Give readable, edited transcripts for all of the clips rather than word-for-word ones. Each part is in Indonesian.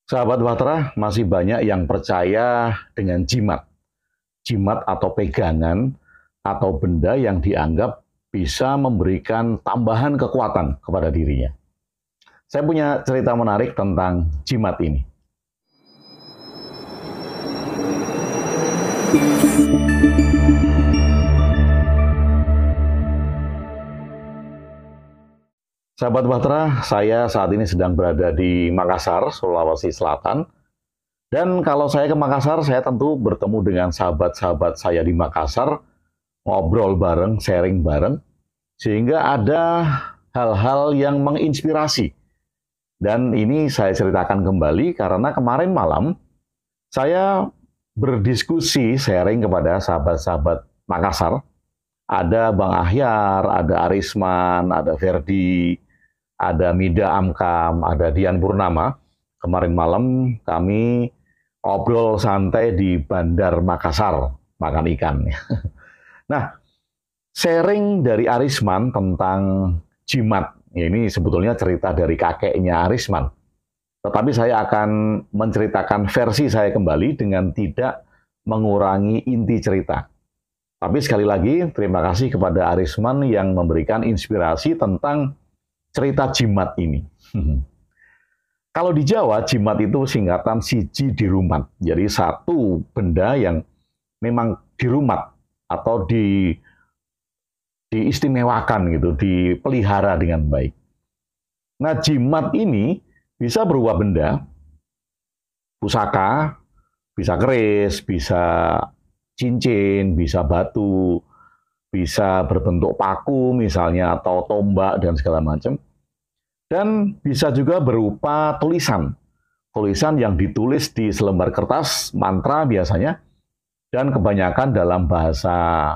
Sahabat Bahtera, masih banyak yang percaya dengan jimat. Jimat atau pegangan atau benda yang dianggap bisa memberikan tambahan kekuatan kepada dirinya. Saya punya cerita menarik tentang jimat ini. Sahabat Bahtera, saya saat ini sedang berada di Makassar, Sulawesi Selatan. Dan kalau saya ke Makassar, saya tentu bertemu dengan sahabat-sahabat saya di Makassar, ngobrol bareng, sharing bareng, sehingga ada hal-hal yang menginspirasi. Dan ini saya ceritakan kembali karena kemarin malam saya berdiskusi, sharing kepada sahabat-sahabat Makassar. Ada Bang Ahyar, ada Arisman, ada Ferdi, ada Mida Amkam, ada Dian Purnama. Kemarin malam kami ngobrol santai di Bandar Makassar, makan ikan. Nah, sharing dari Arisman tentang jimat. Ini sebetulnya cerita dari kakeknya Arisman. Tetapi saya akan menceritakan versi saya kembali dengan tidak mengurangi inti cerita. Tapi sekali lagi, terima kasih kepada Arisman yang memberikan inspirasi tentang cerita jimat ini. Kalau di Jawa, jimat itu singkatan siji dirumat. Jadi satu benda yang memang dirumat atau diistimewakan gitu, dipelihara dengan baik. Nah, jimat ini bisa berupa benda, pusaka, bisa keris, bisa cincin, bisa batu, bisa berbentuk paku misalnya, atau tombak dan segala macam. Dan bisa juga berupa tulisan. Tulisan yang ditulis di selembar kertas, mantra biasanya, dan kebanyakan dalam bahasa,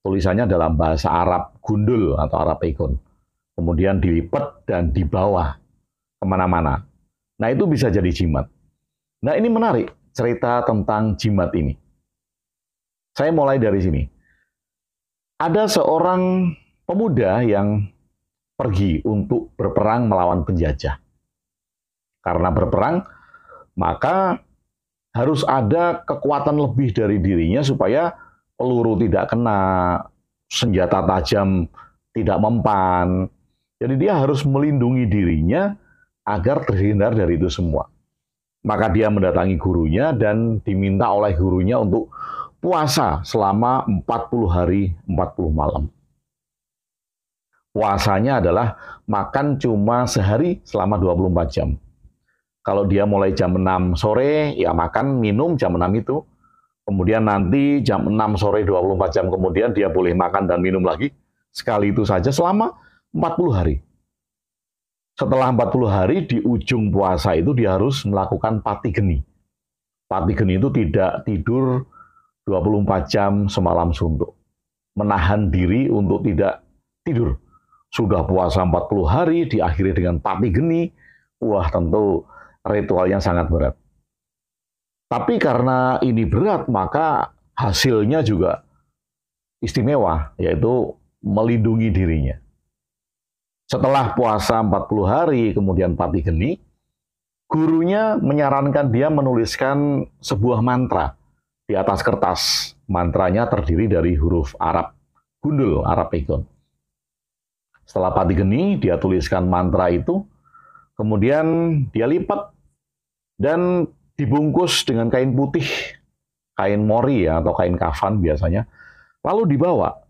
tulisannya dalam bahasa Arab gundul atau Arab Pegon. Kemudian dilipat dan dibawa kemana-mana. Nah, itu bisa jadi jimat. Nah, ini menarik cerita tentang jimat ini. Saya mulai dari sini. Ada seorang pemuda yang pergi untuk berperang melawan penjajah. Karena berperang, maka harus ada kekuatan lebih dari dirinya supaya peluru tidak kena, senjata tajam tidak mempan. Jadi dia harus melindungi dirinya agar terhindar dari itu semua. Maka dia mendatangi gurunya dan diminta oleh gurunya untuk puasa selama 40 hari, 40 malam. Puasanya adalah makan cuma sehari selama 24 jam. Kalau dia mulai jam 6 sore, ya makan, minum jam 6 itu. Kemudian nanti jam 6 sore 24 jam kemudian dia boleh makan dan minum lagi. Sekali itu saja selama 40 hari. Setelah 40 hari di ujung puasa itu dia harus melakukan pati geni. Pati geni itu tidak tidur 24 jam semalam suntuk. Menahan diri untuk tidak tidur. Sudah puasa 40 hari, diakhiri dengan pati geni, wah tentu ritualnya sangat berat. Tapi karena ini berat, maka hasilnya juga istimewa, yaitu melindungi dirinya. Setelah puasa 40 hari, kemudian pati geni, gurunya menyarankan dia menuliskan sebuah mantra di atas kertas. Mantranya terdiri dari huruf Arab gundul, Arab Pegon. Setelah pati geni, dia tuliskan mantra itu, kemudian dia lipat dan dibungkus dengan kain putih, kain mori ya, atau kain kafan biasanya, lalu dibawa.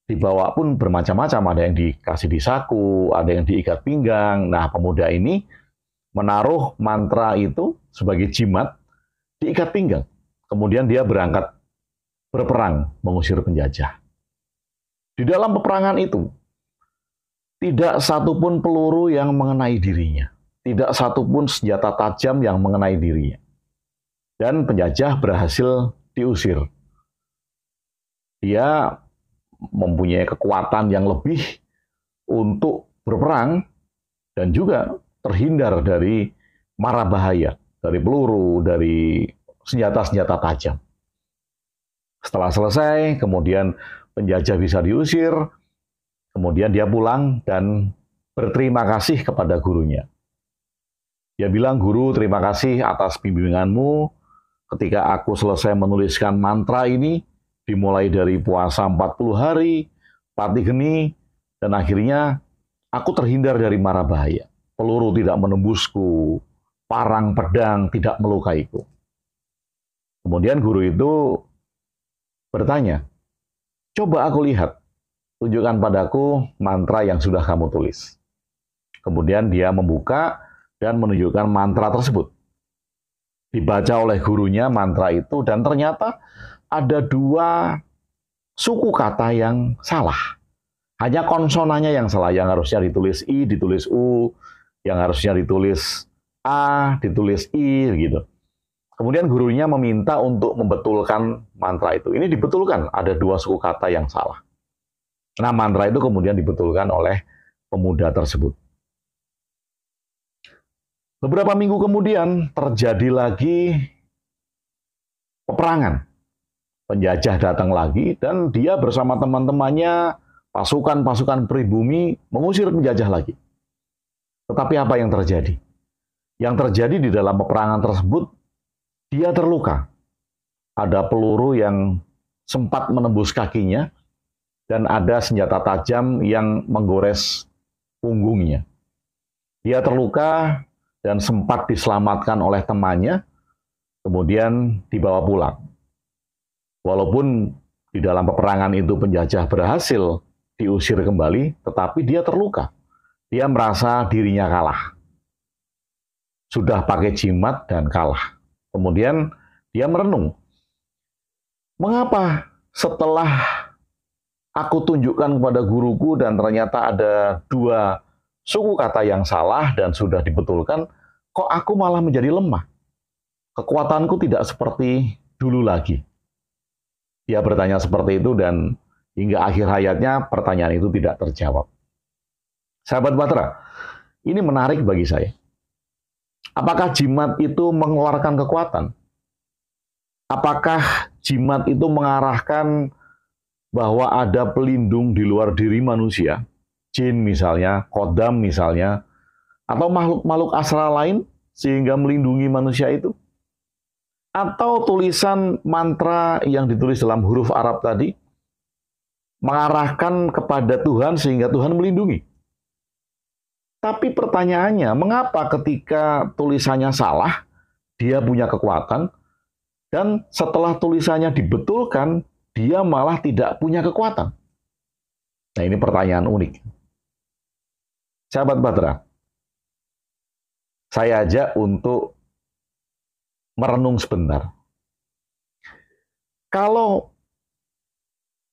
Dibawa pun bermacam-macam, ada yang dikasih di saku, ada yang diikat pinggang. Nah, pemuda ini menaruh mantra itu sebagai jimat, diikat pinggang. Kemudian dia berangkat berperang, mengusir penjajah. Di dalam peperangan itu, tidak satupun peluru yang mengenai dirinya. Tidak satupun senjata tajam yang mengenai dirinya. Dan penjajah berhasil diusir. Dia mempunyai kekuatan yang lebih untuk berperang dan juga terhindar dari mara bahaya, dari peluru, dari senjata-senjata tajam. Setelah selesai, kemudian penjajah bisa diusir, kemudian dia pulang dan berterima kasih kepada gurunya. Dia bilang, "Guru, terima kasih atas bimbinganmu. Ketika aku selesai menuliskan mantra ini, dimulai dari puasa 40 hari, pati geni, dan akhirnya aku terhindar dari mara bahaya. Peluru tidak menembusku, parang pedang tidak melukaiku." Kemudian guru itu bertanya, "Coba aku lihat, tunjukkan padaku mantra yang sudah kamu tulis." Kemudian dia membuka dan menunjukkan mantra tersebut. Dibaca oleh gurunya mantra itu, dan ternyata ada dua suku kata yang salah. Hanya konsonannya yang salah, yang harusnya ditulis I, ditulis U, yang harusnya ditulis A, ditulis I, gitu. Kemudian gurunya meminta untuk membetulkan mantra itu. Ini dibetulkan, ada dua suku kata yang salah. Nah, mantra itu kemudian dibetulkan oleh pemuda tersebut. Beberapa minggu kemudian terjadi lagi peperangan. Penjajah datang lagi dan dia bersama teman-temannya, pasukan-pasukan pribumi mengusir penjajah lagi. Tetapi apa yang terjadi? Yang terjadi di dalam peperangan tersebut, dia terluka. Ada peluru yang sempat menembus kakinya dan ada senjata tajam yang menggores punggungnya. Dia terluka dan sempat diselamatkan oleh temannya, kemudian dibawa pulang. Walaupun di dalam peperangan itu penjajah berhasil diusir kembali, tetapi dia terluka. Dia merasa dirinya kalah. Sudah pakai jimat dan kalah. Kemudian dia merenung. Mengapa setelah aku tunjukkan kepada guruku dan ternyata ada dua suku kata yang salah dan sudah dibetulkan, kok aku malah menjadi lemah? Kekuatanku tidak seperti dulu lagi. Dia bertanya seperti itu dan hingga akhir hayatnya pertanyaan itu tidak terjawab. Sahabat Batra, ini menarik bagi saya. Apakah jimat itu mengeluarkan kekuatan? Apakah jimat itu mengarahkan bahwa ada pelindung di luar diri manusia? Jin misalnya, kodam misalnya, atau makhluk-makhluk astral lain sehingga melindungi manusia itu? Atau tulisan mantra yang ditulis dalam huruf Arab tadi mengarahkan kepada Tuhan sehingga Tuhan melindungi? Tapi pertanyaannya, mengapa ketika tulisannya salah, dia punya kekuatan, dan setelah tulisannya dibetulkan, dia malah tidak punya kekuatan? Nah, ini pertanyaan unik. Sahabat Batra, saya ajak untuk merenung sebentar. Kalau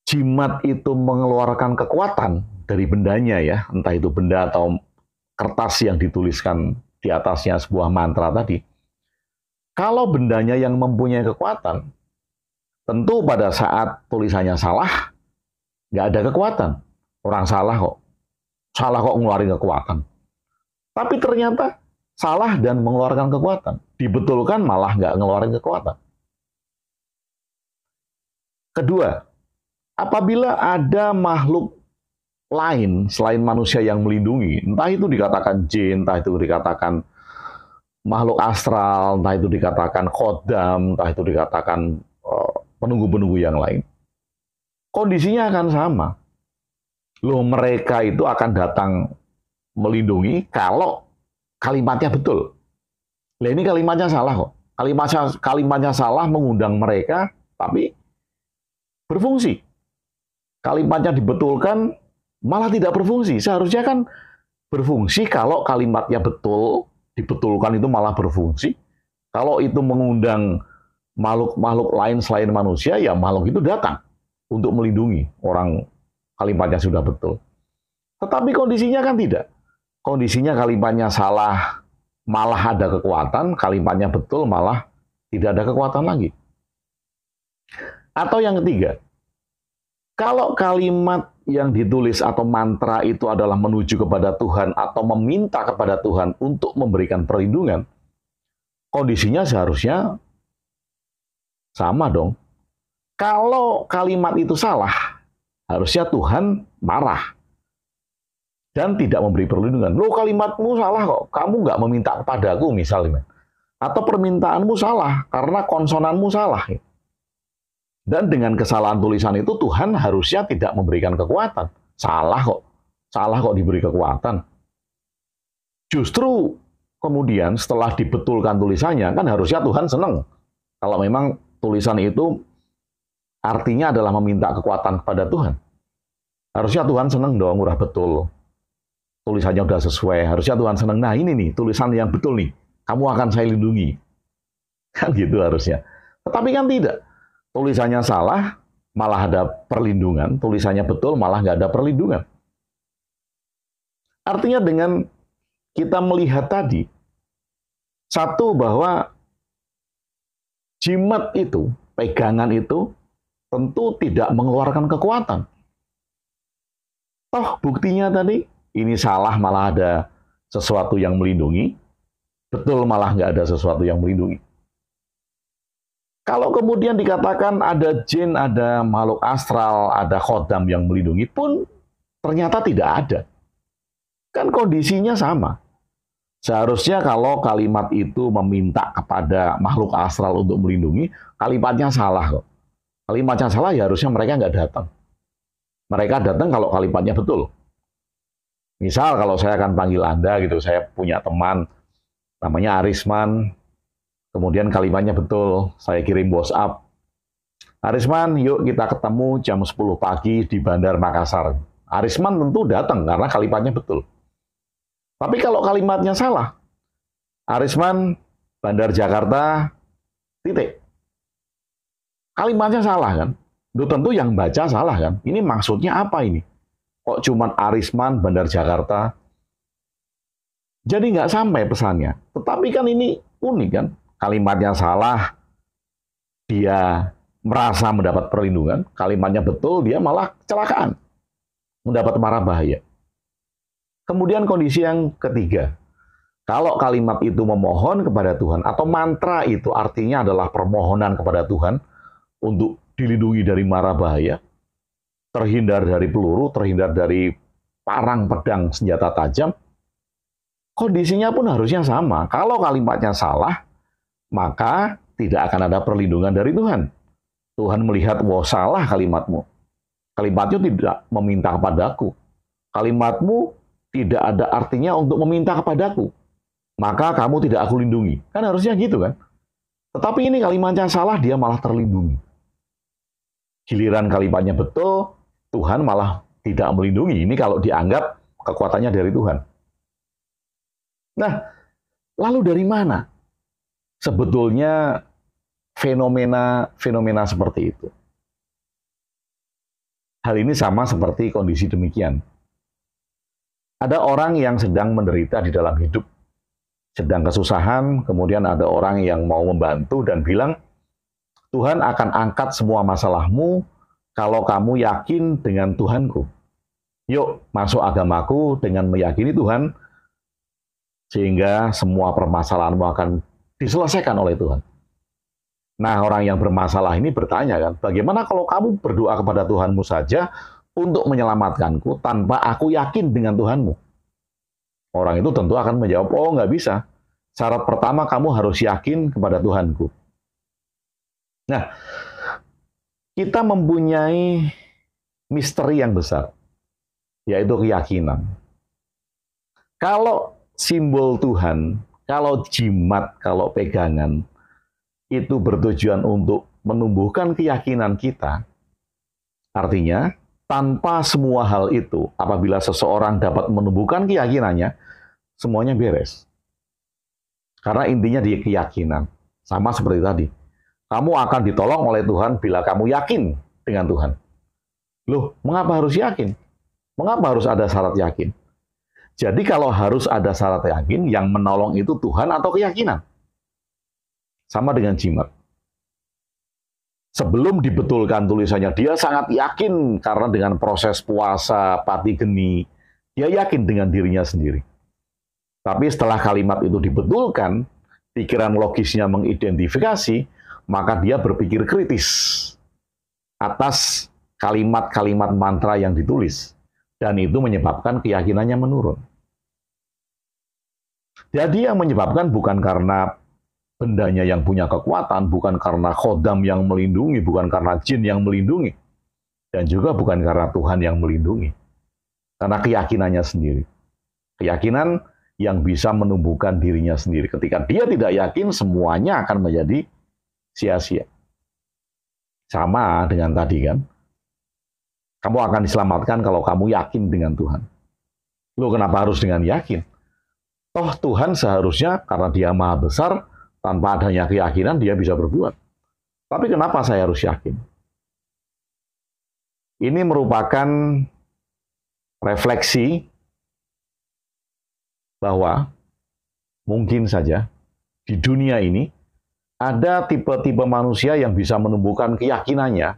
jimat itu mengeluarkan kekuatan dari bendanya ya, entah itu benda atau kertas yang dituliskan di atasnya sebuah mantra tadi, kalau bendanya yang mempunyai kekuatan, tentu pada saat tulisannya salah, nggak ada kekuatan. Orang salah kok ngeluarin kekuatan. Tapi ternyata salah dan mengeluarkan kekuatan. Dibetulkan malah nggak ngeluarin kekuatan. Kedua, apabila ada makhluk lain selain manusia yang melindungi, entah itu dikatakan jin, entah itu dikatakan makhluk astral, entah itu dikatakan khodam, entah itu dikatakan penunggu-penunggu yang lain, kondisinya akan sama. Loh, mereka itu akan datang melindungi kalau kalimatnya betul. Nah, ini kalimatnya salah kok. Kalimatnya salah mengundang mereka, tapi berfungsi. Kalimatnya dibetulkan, malah tidak berfungsi. Seharusnya kan berfungsi kalau kalimatnya betul, dibetulkan itu malah berfungsi. Kalau itu mengundang makhluk-makhluk lain selain manusia, ya makhluk itu datang untuk melindungi orang kalimatnya sudah betul. Tetapi kondisinya kan tidak. Kondisinya kalimatnya salah, malah ada kekuatan, kalimatnya betul, malah tidak ada kekuatan lagi. Atau yang ketiga, kalau kalimat yang ditulis atau mantra itu adalah menuju kepada Tuhan atau meminta kepada Tuhan untuk memberikan perlindungan, kondisinya seharusnya sama dong. Kalau kalimat itu salah, harusnya Tuhan marah. dan tidak memberi perlindungan. Loh, kalimatmu salah kok, kamu nggak meminta kepadaku misalnya. Atau permintaanmu salah karena konsonanmu salah. Dan dengan kesalahan tulisan itu Tuhan harusnya tidak memberikan kekuatan. Salah kok diberi kekuatan. Justru kemudian setelah dibetulkan tulisannya, kan harusnya Tuhan senang. Kalau memang tulisan itu artinya adalah meminta kekuatan kepada Tuhan. Harusnya Tuhan senang dong, udah betul. Tulisannya udah sesuai, harusnya Tuhan senang. Nah ini nih, tulisan yang betul nih, kamu akan saya lindungi. Kan gitu harusnya. Tetapi kan tidak. Tulisannya salah, malah ada perlindungan. Tulisannya betul, malah nggak ada perlindungan. Artinya dengan kita melihat tadi, satu bahwa jimat itu, pegangan itu, tentu tidak mengeluarkan kekuatan. Toh buktinya tadi, ini salah malah ada sesuatu yang melindungi, betul malah nggak ada sesuatu yang melindungi. Kalau kemudian dikatakan ada jin, ada makhluk astral, ada khodam yang melindungi pun ternyata tidak ada. Kan kondisinya sama. Seharusnya kalau kalimat itu meminta kepada makhluk astral untuk melindungi, kalimatnya salah kok. Kalimatnya salah ya harusnya mereka nggak datang. Mereka datang kalau kalimatnya betul. Misal kalau saya akan panggil Anda gitu, saya punya teman namanya Arisman, kemudian kalimatnya betul, saya kirim WhatsApp. Arisman, yuk kita ketemu jam 10 pagi di Bandar Makassar. Arisman tentu datang karena kalimatnya betul. Tapi kalau kalimatnya salah, Arisman, Bandar Jakarta, titik. Kalimatnya salah kan? Itu tentu yang baca salah kan? Ini maksudnya apa ini? Kok cuman Arisman, Bandar Jakarta? Jadi nggak sampai pesannya. Tetapi kan ini unik kan? Kalimatnya salah, dia merasa mendapat perlindungan. Kalimatnya betul, dia malah kecelakaan. Mendapat mara bahaya. Kemudian kondisi yang ketiga. Kalau kalimat itu memohon kepada Tuhan, atau mantra itu artinya adalah permohonan kepada Tuhan untuk dilindungi dari mara bahaya, terhindar dari peluru, terhindar dari parang, pedang, senjata tajam, kondisinya pun harusnya sama. Kalau kalimatnya salah, maka tidak akan ada perlindungan dari Tuhan. Tuhan melihat, wah salah kalimatmu. Kalimatmu tidak meminta kepadaku. Kalimatmu tidak ada artinya untuk meminta kepadaku. Maka kamu tidak aku lindungi. Kan harusnya gitu kan. Tetapi ini kalimatnya salah, dia malah terlindungi. Giliran kalimatnya betul, Tuhan malah tidak melindungi. Ini kalau dianggap kekuatannya dari Tuhan. Nah, lalu dari mana sebetulnya fenomena seperti itu? Hal ini sama seperti kondisi demikian. Ada orang yang sedang menderita di dalam hidup, sedang kesusahan, kemudian ada orang yang mau membantu dan bilang, Tuhan akan angkat semua masalahmu kalau kamu yakin dengan Tuhanku. Yuk, masuk agamaku dengan meyakini Tuhan, sehingga semua permasalahanmu akan diselesaikan oleh Tuhan. Nah, orang yang bermasalah ini bertanya kan, bagaimana kalau kamu berdoa kepada Tuhanmu saja untuk menyelamatkanku tanpa aku yakin dengan Tuhanmu? Orang itu tentu akan menjawab, oh nggak bisa. Syarat pertama kamu harus yakin kepada Tuhanku. Nah, kita mempunyai misteri yang besar, yaitu keyakinan. Kalau simbol Tuhan, kalau jimat, kalau pegangan, itu bertujuan untuk menumbuhkan keyakinan kita, artinya tanpa semua hal itu, apabila seseorang dapat menumbuhkan keyakinannya, semuanya beres. Karena intinya di keyakinan. Sama seperti tadi. Kamu akan ditolong oleh Tuhan bila kamu yakin dengan Tuhan. Loh, mengapa harus yakin? Mengapa harus ada syarat yakin? Jadi kalau harus ada syarat yakin, yang menolong itu Tuhan atau keyakinan? Sama dengan jimat. Sebelum dibetulkan tulisannya, dia sangat yakin karena dengan proses puasa, pati geni, dia yakin dengan dirinya sendiri. Tapi setelah kalimat itu dibetulkan, pikiran logisnya mengidentifikasi, maka dia berpikir kritis atas kalimat-kalimat mantra yang ditulis. Dan itu menyebabkan keyakinannya menurun. Jadi yang menyebabkan bukan karena bendanya yang punya kekuatan, bukan karena khodam yang melindungi, bukan karena jin yang melindungi, dan juga bukan karena Tuhan yang melindungi. Karena keyakinannya sendiri. Keyakinan yang bisa menumbuhkan dirinya sendiri. Ketika dia tidak yakin, semuanya akan menjadi sia-sia. Sama dengan tadi kan. Kamu akan diselamatkan kalau kamu yakin dengan Tuhan. Loh, kenapa harus dengan yakin? Toh Tuhan seharusnya karena dia maha besar, tanpa adanya keyakinan dia bisa berbuat. Tapi kenapa saya harus yakin? Ini merupakan refleksi bahwa mungkin saja di dunia ini ada tipe-tipe manusia yang bisa menumbuhkan keyakinannya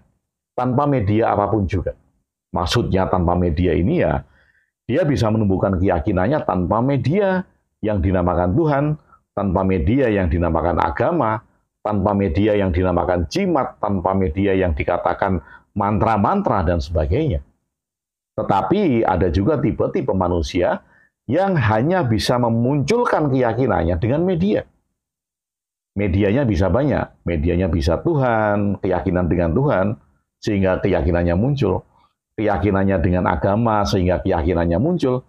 tanpa media apapun juga. Maksudnya tanpa media ini ya, dia bisa menumbuhkan keyakinannya tanpa media yang dinamakan Tuhan, tanpa media yang dinamakan agama, tanpa media yang dinamakan jimat, tanpa media yang dikatakan mantra-mantra dan sebagainya. Tetapi ada juga tipe-tipe manusia yang hanya bisa memunculkan keyakinannya dengan media. Medianya bisa banyak, medianya bisa Tuhan, keyakinan dengan Tuhan, sehingga keyakinannya muncul. Keyakinannya dengan agama, sehingga keyakinannya muncul.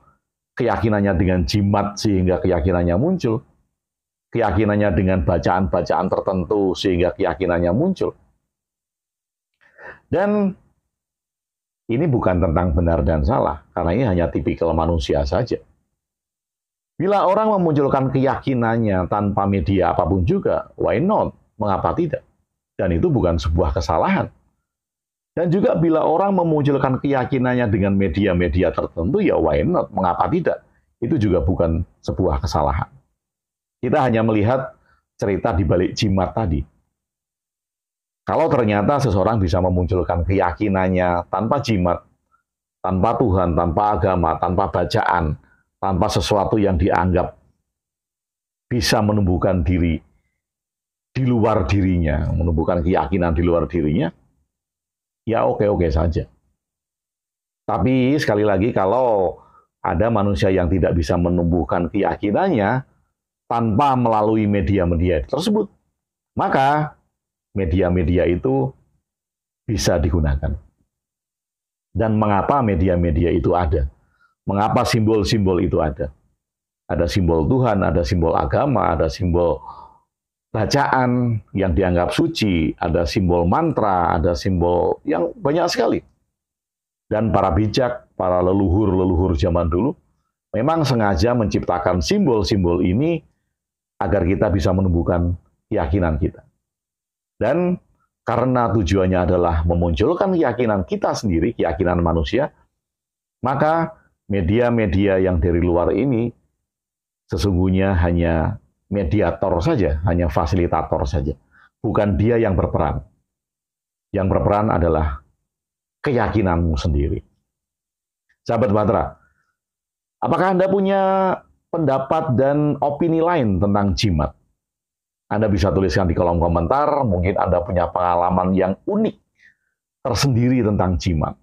Keyakinannya dengan jimat, sehingga keyakinannya muncul. Keyakinannya dengan bacaan-bacaan tertentu, sehingga keyakinannya muncul. Dan ini bukan tentang benar dan salah, karena ini hanya tipikal manusia saja. Bila orang memunculkan keyakinannya tanpa media apapun juga, why not? Mengapa tidak? Dan itu bukan sebuah kesalahan. Dan juga bila orang memunculkan keyakinannya dengan media-media tertentu, ya why not? Mengapa tidak? Itu juga bukan sebuah kesalahan. Kita hanya melihat cerita di balik jimat tadi. Kalau ternyata seseorang bisa memunculkan keyakinannya tanpa jimat, tanpa Tuhan, tanpa agama, tanpa bacaan, tanpa sesuatu yang dianggap bisa menumbuhkan diri di luar dirinya, menumbuhkan keyakinan di luar dirinya, ya oke-oke saja. Tapi sekali lagi, kalau ada manusia yang tidak bisa menumbuhkan keyakinannya tanpa melalui media-media tersebut, maka media-media itu bisa digunakan. Dan mengapa media-media itu ada? Mengapa simbol-simbol itu ada? Ada simbol Tuhan, ada simbol agama, ada simbol bacaan yang dianggap suci, ada simbol mantra, ada simbol yang banyak sekali. Dan para bijak, para leluhur-leluhur zaman dulu, memang sengaja menciptakan simbol-simbol ini agar kita bisa menumbuhkan keyakinan kita. Dan karena tujuannya adalah memunculkan keyakinan kita sendiri, keyakinan manusia, maka media-media yang dari luar ini sesungguhnya hanya mediator saja, hanya fasilitator saja. Bukan dia yang berperan. Yang berperan adalah keyakinanmu sendiri. Sahabat Batra, apakah Anda punya pendapat dan opini lain tentang jimat? Anda bisa tuliskan di kolom komentar, mungkin Anda punya pengalaman yang unik, tersendiri tentang jimat.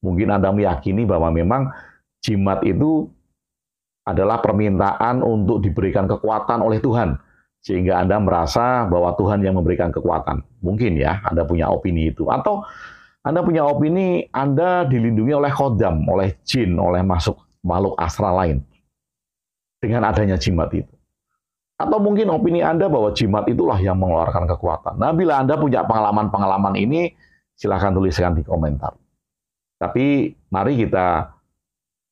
Mungkin Anda meyakini bahwa memang jimat itu adalah permintaan untuk diberikan kekuatan oleh Tuhan, sehingga Anda merasa bahwa Tuhan yang memberikan kekuatan. Mungkin ya, Anda punya opini itu. Atau Anda punya opini Anda dilindungi oleh khodam, oleh jin, oleh makhluk astral lain dengan adanya jimat itu. Atau mungkin opini Anda bahwa jimat itulah yang mengeluarkan kekuatan. Nah, bila Anda punya pengalaman-pengalaman ini, silahkan tuliskan di komentar. Tapi mari kita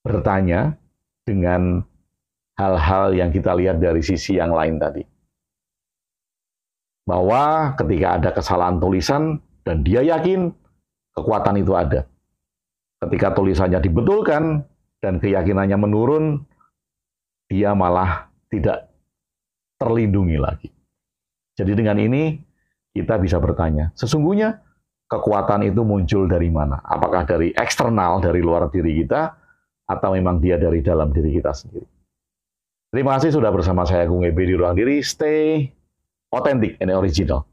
bertanya dengan hal-hal yang kita lihat dari sisi yang lain tadi. Bahwa ketika ada kesalahan tulisan dan dia yakin kekuatan itu ada. Ketika tulisannya dibetulkan dan keyakinannya menurun, dia malah tidak terlindungi lagi. Jadi dengan ini kita bisa bertanya, sesungguhnya kekuatan itu muncul dari mana? Apakah dari eksternal, dari luar diri kita, atau memang dia dari dalam diri kita sendiri? Terima kasih sudah bersama saya Gung Ebe di Ruang Diri. Stay authentic and original.